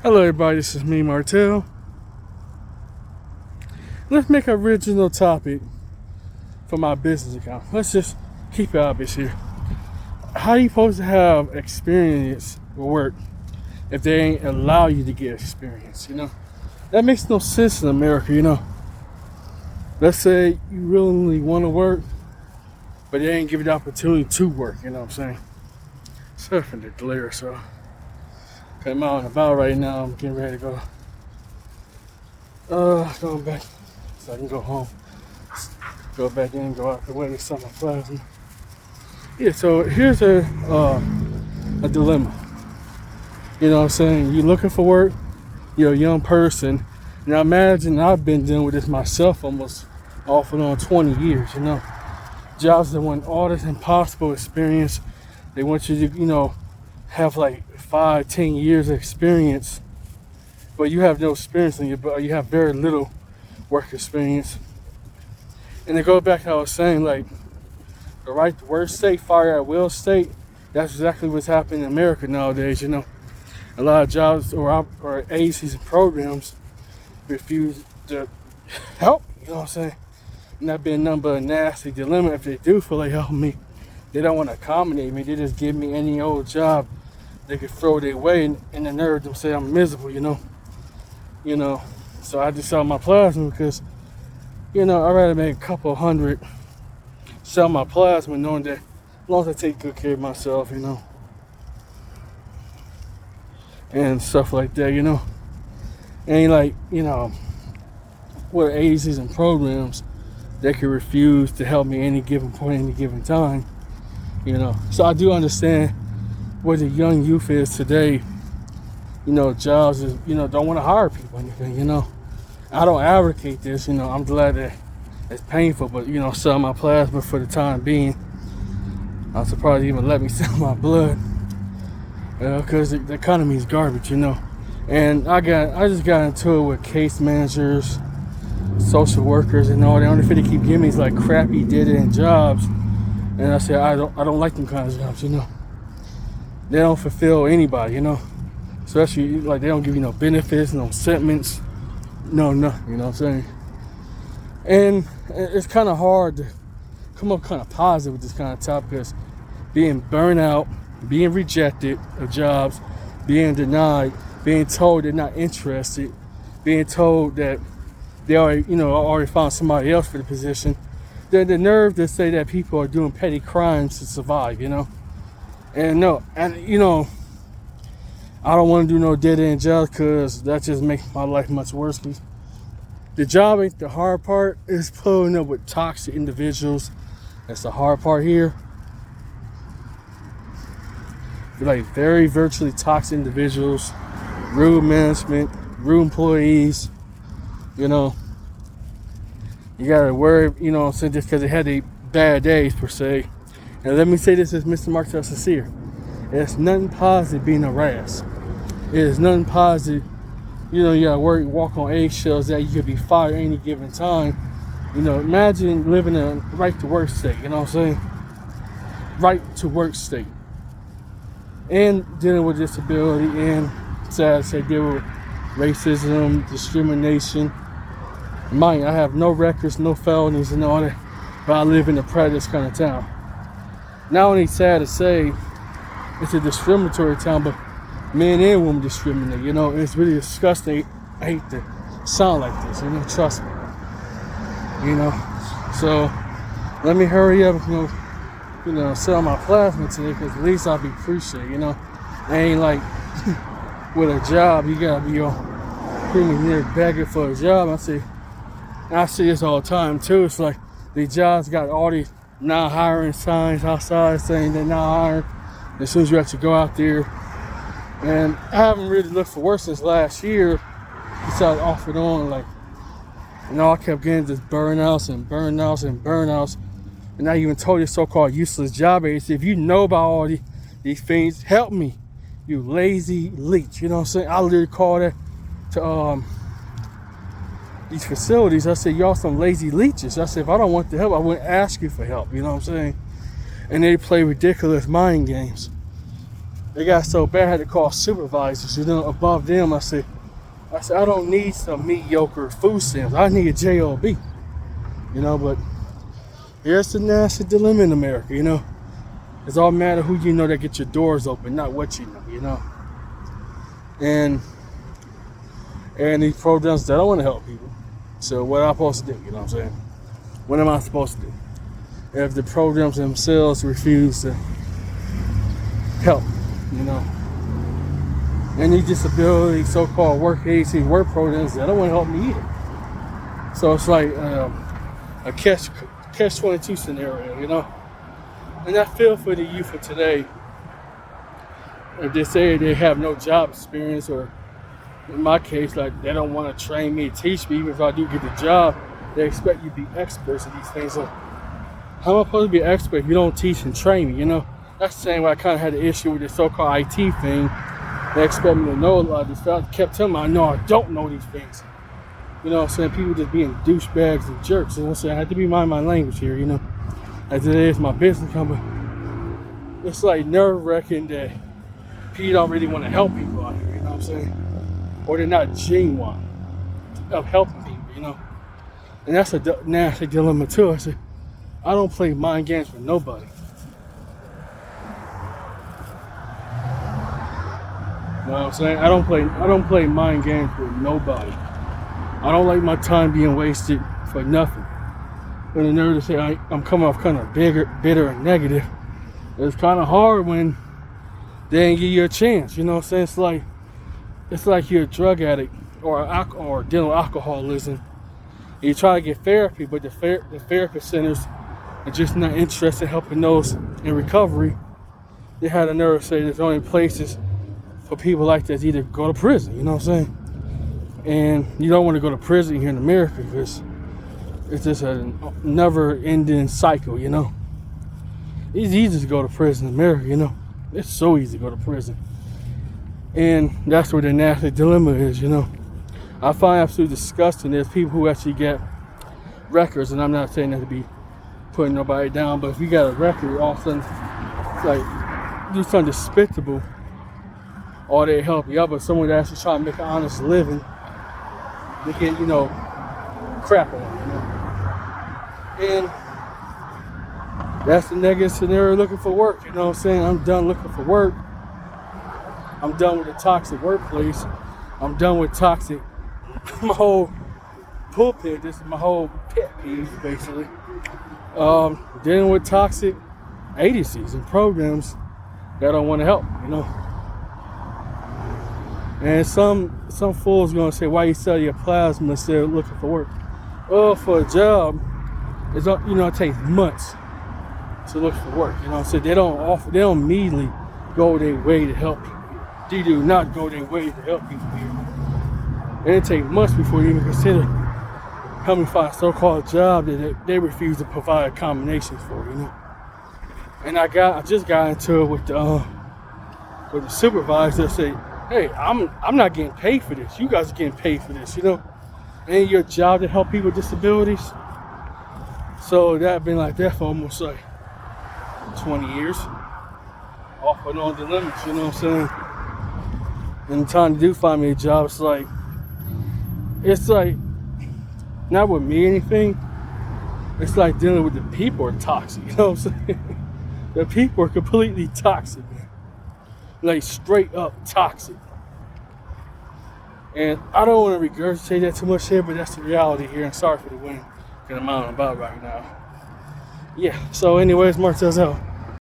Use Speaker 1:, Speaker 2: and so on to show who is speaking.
Speaker 1: Hello everybody, this is me, Martell. Let's make an original topic for my business account. Let's just keep it obvious here. How are you supposed to have experience with work if they ain't allow you to get experience, That makes no sense in America, Let's say you really want to work, but they ain't give you the opportunity to work, you know what I'm saying? Surfing the glare, so I'm out and about right now. I'm getting ready to go. Going back so I can go home. Go back in, go out the way to sell my plasma. Yeah, so here's a dilemma. You know what I'm saying? You're looking for work, you're a young person. Now imagine I've been dealing with this myself almost off and on 20 years, Jobs that want all this impossible experience. They want you to, have like 5-10 years of experience, but you have no experience in you have very little work experience. And to go back to what I was saying, like the right to work state, fire at will state, that's exactly what's happening in America nowadays, A lot of jobs or agencies and programs refuse to help, you know what I'm saying? And that being nothing but a nasty dilemma. If they do feel like helping me, they don't want to accommodate me. They just give me any old job they could throw their way, and the nerve to say I'm miserable, So I just sell my plasma because, I'd rather make a couple hundred, sell my plasma knowing that as long as I take good care of myself, and stuff like that, Ain't like, with agencies and programs, they can refuse to help me any given point, any given time, So I do understand where the young youth is today. Jobs is, don't want to hire people, anything, I don't advocate this, I'm glad that it's painful, but, sell my plasma for the time being. I'm surprised they even let me sell my blood, because the economy is garbage, And I just got into it with case managers, social workers, and all. The only thing they keep giving me is like crappy dead-end jobs, and I said I don't like them kind of jobs, They don't fulfill anybody, Especially like they don't give you no benefits, no sentiments, no nothing, you know what I'm saying? And it's kind of hard to come up kind of positive with this kind of topic, because being burned out, being rejected of jobs, being denied, being told they're not interested, being told that they already found somebody else for the position. The nerve to say that people are doing petty crimes to survive, And no, and I don't want to do no dead-end jobs, because that just makes my life much worse. The job ain't the hard part. It's pulling up with toxic individuals. That's the hard part here. Like very virtually toxic individuals, rude management, rude employees. You gotta worry, just because they had their bad days per se. And let me say this as Mr. Martell sincere. It's nothing positive being harassed. It is nothing positive. You gotta worry, walk on eggshells that you could be fired any given time. Imagine living in a right to work state, you know what I'm saying? Right to work state. And dealing with disability, and sad to say, deal with racism, discrimination. Mind, I have no records, no felonies and all that, but I live in a prejudice kind of town. Not only sad to say, it's a discriminatory town, but men and women discriminate, It's really disgusting. I hate to sound like this, trust me. So let me hurry up and sell my plasma today, because at least I'll be appreciated, I ain't like with a job, you gotta be pretty near begging for a job. I see this all the time too. It's like the jobs got all these not hiring signs outside saying they're not hiring. As soon as you actually go out there, and I haven't really looked for work since last year. Besides off and on, I kept getting just burnouts and burnouts and burnouts. And I even told this so-called useless job agency, if you know about all these things, help me, you lazy leech. You know what I'm saying? I literally called that to these facilities. I said, y'all some lazy leeches. I said, if I don't want the help, I wouldn't ask you for help. You know what I'm saying? And they play ridiculous mind games. They got so bad I had to call supervisors, above them. I said, I don't need some mediocre food stamps. I need a job, but here's the nasty dilemma in America, It's all matter who you know that get your doors open, not what you know. And these programs that don't want to help people. So what am I supposed to do? You know what I'm saying? What am I supposed to do? If the programs themselves refuse to help, And these disability, so-called work agency work programs, they don't want to help me either. So it's like a catch-22 scenario, And I feel for the youth of today. If they say they have no job experience, or in my case, like they don't want to train me, teach me, even if I do get the job, they expect you to be experts at these things. So how am I supposed to be an expert if you don't teach and train me, That's the same way I kind of had an issue with the so-called IT thing. They expect me to know a lot of this stuff. I kept telling me, I know I don't know these things. People just being douchebags and jerks. And I said, I have to be mind my language here, As it is my business company. It's like nerve-wracking that people don't really want to help people out here, you know what I'm saying? Or they're not genuine of helping people, And that's a nasty dilemma too. I said, I don't play mind games with nobody. You know what I'm saying? I don't play mind games with nobody. I don't like my time being wasted for nothing. And the nerve to say I'm coming off kind of bitter and negative. It's kind of hard when they ain't give you a chance. You know what I'm saying? It's like you're a drug addict or dealing with alcoholism. You try to get therapy, but the therapy centers are just not interested in helping those in recovery. They had a nerve to say there's only places for people like that to either go to prison. You know what I'm saying? And you don't want to go to prison here in America because it's just a never-ending cycle, It's easy to go to prison in America, It's so easy to go to prison. And that's where the nasty dilemma is, I find absolutely disgusting. There's people who actually get records, and I'm not saying that to be putting nobody down, but if you got a record, all of a sudden, like, do something despicable, or they help you out, but someone that actually trying to make an honest living, they get, crap on them, And that's the negative scenario looking for work, you know what I'm saying? I'm done looking for work. I'm done with the toxic workplace. I'm done with toxic, my whole pulpit, this is my whole pet peeve, basically. Dealing with toxic agencies and programs that don't want to help, And some fool's gonna say, why you sell your plasma instead of looking for work? Well, for a job, it takes months to look for work. So they don't immediately go their way to help people. They do not go their way to help people here. And it takes months before you even consider helping find a so-called job that they refuse to provide accommodations for, And I just got into it with the supervisor that said, hey, I'm not getting paid for this. You guys are getting paid for this, Ain't your job to help people with disabilities? So that been like that for almost like 20 years. Off and on the limits, you know what I'm saying? And the time to do find me a job, it's like not with me or anything. It's like dealing with the people are toxic, you know what I'm saying? The people are completely toxic, man. Like straight up toxic. And I don't want to regurgitate that too much here, but that's the reality here. And sorry for the wind, because I'm out and about right now. Yeah, so anyways, Martell's out.